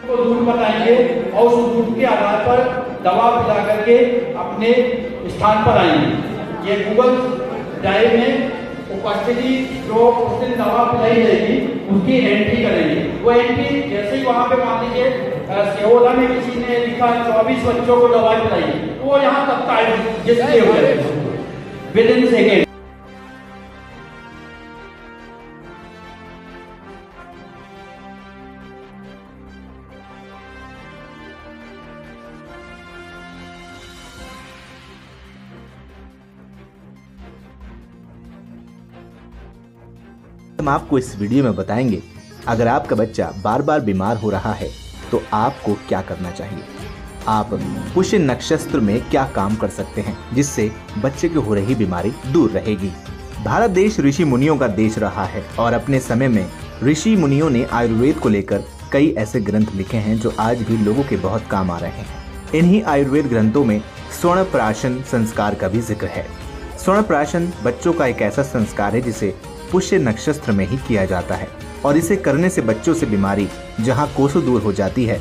को दूर बताएंगे और उस दूर के आधार पर दवा पिला करके अपने स्थान पर आएंगे। ये गूगल ड्राइव में उपस्थिति जो उस दिन दवा पिलाई जाएगी उसकी एंट्री करेंगे। वो एंट्री जैसे ही वहाँ पे मान लीजिए सेवोला में किसी ने लिखा 24 बच्चों को दवा पिलाई, तो वो यहाँ तत्काल जिससे हो जाएगा विद इन सेकेंड। हम आपको इस वीडियो में बताएंगे अगर आपका बच्चा बार बार बीमार हो रहा है तो आपको क्या करना चाहिए। आप पुष्य नक्षत्र में क्या काम कर सकते हैं जिससे बच्चे की हो रही बीमारी दूर रहेगी। भारत देश ऋषि मुनियों का देश रहा है और अपने समय में ऋषि मुनियों ने आयुर्वेद को लेकर कई ऐसे ग्रंथ लिखे हैं जो आज भी लोगों के बहुत काम आ रहे हैं। इन्हीं आयुर्वेद ग्रंथों में स्वर्ण प्राशन संस्कार का भी जिक्र है। स्वर्ण प्राशन बच्चों का एक ऐसा संस्कार है जिसे पुष्य नक्षत्र में ही किया जाता है और इसे करने से बच्चों से बीमारी जहां कोसों दूर हो जाती है,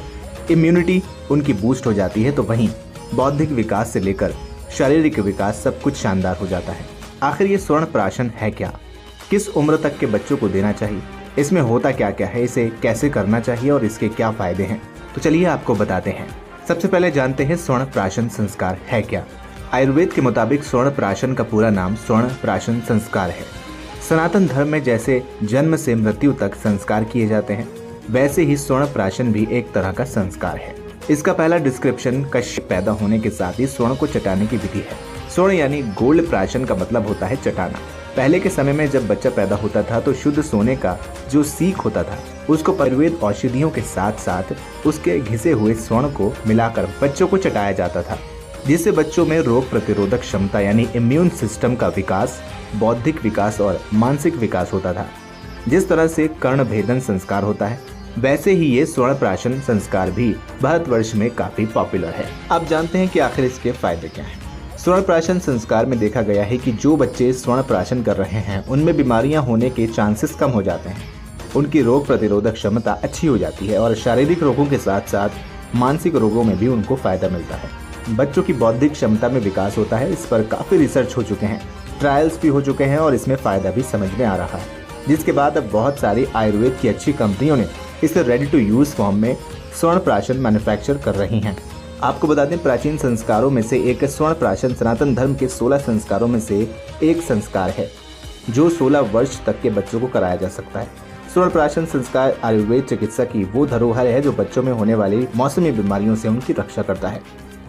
इम्यूनिटी उनकी बूस्ट हो जाती है, तो वहीं बौद्धिक विकास से लेकर शारीरिक विकास सब कुछ शानदार हो जाता है। आखिर ये स्वर्ण प्राशन है क्या, किस उम्र तक के बच्चों को देना चाहिए, इसमें होता क्या क्या है, इसे कैसे करना चाहिए और इसके क्या फायदे हैं, तो चलिए आपको बताते हैं। सबसे पहले जानते हैं स्वर्ण प्राशन संस्कार है क्या। आयुर्वेद के मुताबिक स्वर्ण प्राशन का पूरा नाम स्वर्ण प्राशन संस्कार है। सनातन धर्म में जैसे जन्म से मृत्यु तक संस्कार किए जाते हैं, वैसे ही स्वर्ण प्राशन भी एक तरह का संस्कार है। इसका पहला डिस्क्रिप्शन कश्यप पैदा होने के साथ ही स्वर्ण को चटाने की विधि है। स्वर्ण यानी गोल्ड प्राशन का मतलब होता है चटाना। पहले के समय में जब बच्चा पैदा होता था तो शुद्ध सोने का जो सीख होता था उसको आयुर्वेद औषधियों के साथ साथ उसके घिसे हुए स्वर्ण को मिलाकर बच्चों को चटाया जाता था, जिससे बच्चों में रोग प्रतिरोधक क्षमता यानी इम्यून सिस्टम का विकास, बौद्धिक विकास और मानसिक विकास होता था। जिस तरह से कर्ण भेदन संस्कार होता है वैसे ही ये स्वर्ण प्राशन संस्कार भी भारतवर्ष में काफी पॉपुलर है। अब जानते हैं कि आखिर इसके फायदे क्या हैं। स्वर्ण प्राशन संस्कार में देखा गया है कि जो बच्चे स्वर्ण प्राशन कर रहे हैं उनमें बीमारियां होने के चांसेस कम हो जाते हैं, उनकी रोग प्रतिरोधक क्षमता अच्छी हो जाती है और शारीरिक रोगों के साथ साथ मानसिक रोगों में भी उनको फायदा मिलता है। बच्चों की बौद्धिक क्षमता में विकास होता है। इस पर काफी रिसर्च हो चुके हैं, ट्रायल्स भी हो चुके हैं और इसमें फायदा भी समझ में आ रहा है, जिसके बाद अब बहुत सारी आयुर्वेद की अच्छी कंपनियों ने इसे रेडी टू यूज फॉर्म में स्वर्ण प्राशन मैन्युफैक्चर कर रही हैं। आपको बता दें, प्राचीन संस्कारों में से एक स्वर्ण प्राशन सनातन धर्म के 16 संस्कारों में से एक संस्कार है जो 16 वर्ष तक के बच्चों को कराया जा सकता है। स्वर्ण प्राशन संस्कार आयुर्वेद चिकित्सा की वो धरोहर है जो बच्चों में होने वाली मौसमी बीमारियों से उनकी रक्षा करता है,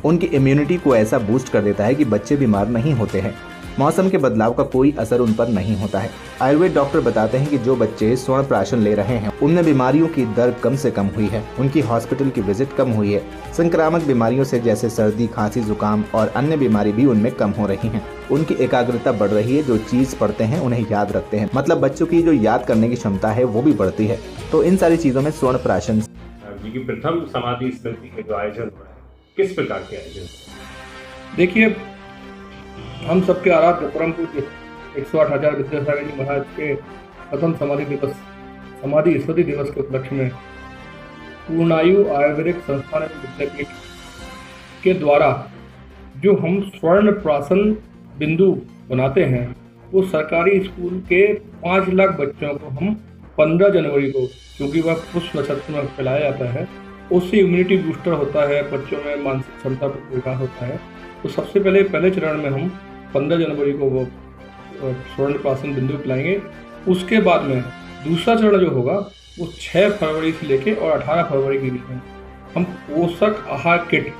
उनकी इम्यूनिटी को ऐसा बूस्ट कर देता है कि बच्चे बीमार नहीं होते हैं। मौसम के बदलाव का कोई असर उन पर नहीं होता है। आयुर्वेद डॉक्टर बताते हैं कि जो बच्चे स्वर्ण प्राशन ले रहे हैं उनमें बीमारियों की दर कम से कम हुई है, उनकी हॉस्पिटल की विजिट कम हुई है, संक्रामक बीमारियों से जैसे सर्दी, खांसी, जुकाम और अन्य बीमारी भी उनमें कम हो रही हैं। उनकी एकाग्रता बढ़ रही है, जो चीज पढ़ते हैं उन्हें याद रखते हैं, मतलब बच्चों की जो याद करने की क्षमता है वो भी बढ़ती है। तो इन सारी चीजों में स्वर्ण प्राशन जी की प्रथम समाधि स्मृति के जो आयोजन हो रहा है, किस प्रकार के आयोजन? देखिए, हम सबके आराध्य परम पूज्य 108 आचार्य विद्यासागर जी महाराज के प्रथम समाधि स्मृति दिवस के उपलक्ष्य में पूर्णायु आयुर्वेदिक संस्थान विद्यापीठ के द्वारा जो हम स्वर्ण प्राशन बिंदु बनाते हैं वो सरकारी स्कूल के 5 लाख बच्चों को हम 15 जनवरी को, क्योंकि वह पुष्य नक्षत्र में फैलाया जाता है, उससे इम्यूनिटी बूस्टर होता है, बच्चों में मानसिक क्षमता पर विकास होता है। तो सबसे पहले चरण में हम 15 जनवरी को वो स्वर्ण प्राशन बिंदु पिलाएंगे। उसके बाद में दूसरा चरण जो होगा वो 6 फरवरी से लेके और 18 फरवरी के बीच में हम पोषक आहार किट,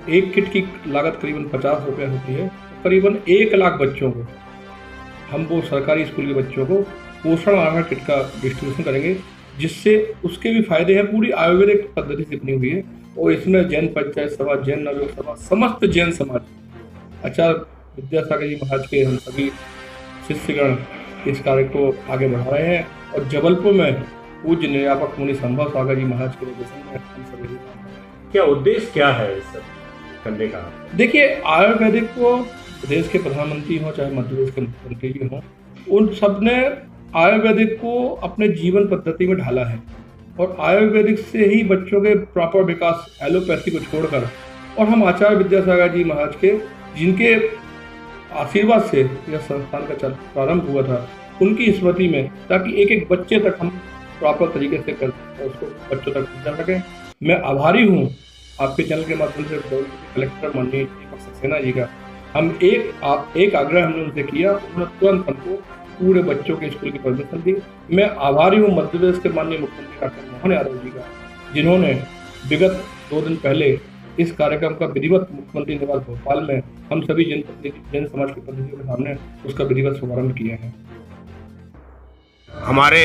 एक किट की लागत करीबन 50 रुपये होती है, करीबन 1 लाख बच्चों को हम वो सरकारी स्कूल के बच्चों को पोषण आहार किट का डिस्ट्रीब्यूशन करेंगे, जिससे उसके भी फायदे हैं। पूरी आयुर्वेदिक पद्धति से बनी हुई है और इसमें जैन पंचायत सभा, जैन नवयोग सभा, समस्त जैन समाज, आचार्य विद्यासागर जी महाराज के हम सभी शिष्यगण इस कार्य को आगे बढ़ा रहे हैं और जबलपुर में पूज्य निर्यापक मुनि संभव सागर जी महाराज के निर्देशन में हम सभी। क्या उद्देश्य क्या है इस सब करने का? देखिए, आयुर्वेदिक को देश के प्रधानमंत्री हो चाहे मध्य प्रदेश के मुख्यमंत्री जी हों, उन सब ने आयुर्वेदिक को अपने जीवन पद्धति में ढाला है। और आयुर्वेदिक से ही बच्चों के प्रॉपर विकास, एलोपैथी को छोड़कर। और हम आचार्य विद्यासागर जी महाराज के, जिनके आशीर्वाद से यह संस्थान का प्रारंभ हुआ था, उनकी स्मृति में, ताकि एक एक बच्चे तक हम प्रॉपर तरीके से कर उसको बच्चों तक पहुँचा सकें। मैं आभारी हूँ आपके चैनल के माध्यम से कलेक्टर माननीय दीपक सक्सेना जी का। हम एक आग्रह हमने उनसे किया, उन्होंने तुरंत हमको पूरे बच्चों के स्कूल की परमिशन दी। मैं आभारी हूँ मध्य प्रदेश के माननीय मुख्यमंत्री डॉक्टर मोहन यादव जी का, जिन्होंने विगत 2 दिन पहले इस कार्यक्रम का विधिवत मुख्यमंत्री निवास भोपाल में हम सभी जन समाज के प्रतिनिधियों के सामने उसका विधिवत शुभारंभ किया है। हमारे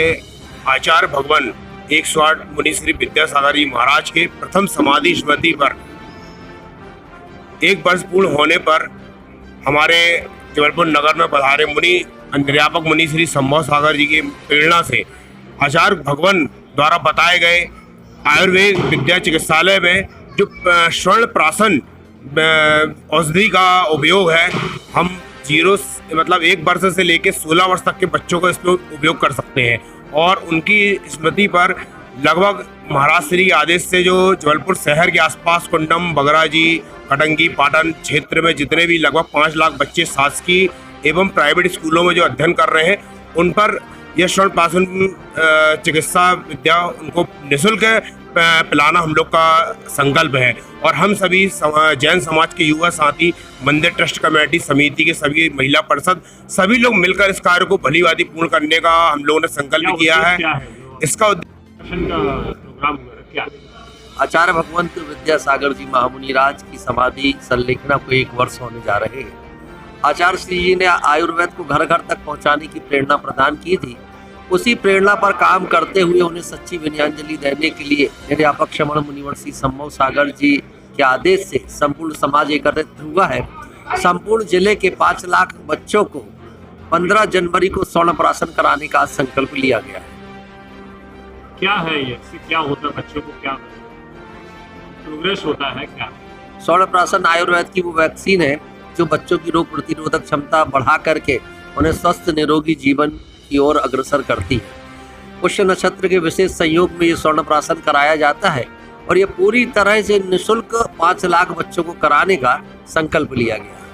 आचार्य भगवान 108 मुनि श्री विद्यासागर जी महाराज के प्रथम समाधि स्मृति पर 1 वर्ष पूर्ण होने पर हमारे जबलपुर नगर में पधारे मुनि निर्यापक मुनि श्री संभव सागर जी की प्रेरणा से आचार्य भगवान द्वारा बताए गए आयुर्वेद विद्या चिकित्सालय में जो स्वर्ण प्राशन औषधि का उपयोग है, हम 1 वर्ष से लेकर 16 वर्ष तक के बच्चों को इसमें उपयोग कर सकते हैं। और उनकी स्मृति पर लगभग महाराज श्री के आदेश से जो जबलपुर शहर के आसपास कुंडम, बगराजी, कटंगी, पाटन क्षेत्र में जितने भी लगभग 5 लाख बच्चे शासकीय एवं प्राइवेट स्कूलों में जो अध्ययन कर रहे हैं, उन पर यह स्वर्ण प्राशन चिकित्सा विद्या उनको निःशुल्क पिलाना हम लोग का संकल्प है। और हम सभी जैन समाज के युवा साथी, मंदिर ट्रस्ट कमेटी समिति के सभी महिला परिषद, सभी लोग मिलकर इस कार्य को भलीभांति पूर्ण करने का हम लोगों ने संकल्प किया है। इसका प्रोग्राम क्या? आचार्य भगवंत विद्यासागर जी महामुनिराज की समाधि संलेखना को 1 वर्ष होने जा रहे हैं। आचार्य श्री जी ने आयुर्वेद को घर घर तक पहुंचाने की प्रेरणा प्रदान की थी। उसी प्रेरणा पर काम करते हुए उन्हें सच्ची विनयांजलि देने के लिए निर्यापक श्रमण मुनिवर श्री संभव सागर जी के आदेश से संपूर्ण समाज एकत्रित हुआ है। संपूर्ण जिले के 5 लाख बच्चों को 15 जनवरी को स्वर्ण प्राशन कराने का संकल्प लिया गया है। क्या है ये, इससे क्या होता है, बच्चों को क्या प्रोग्रेस होता है? क्या स्वर्ण प्राशन आयुर्वेद की वो वैक्सीन है जो बच्चों की रोग प्रतिरोधक क्षमता बढ़ा करके उन्हें स्वस्थ निरोगी जीवन की ओर अग्रसर करती है। पुष्य नक्षत्र के विशेष संयोग में ये स्वर्ण प्राशन कराया जाता है और ये पूरी तरह से निःशुल्क 5 लाख बच्चों को कराने का संकल्प लिया गया है।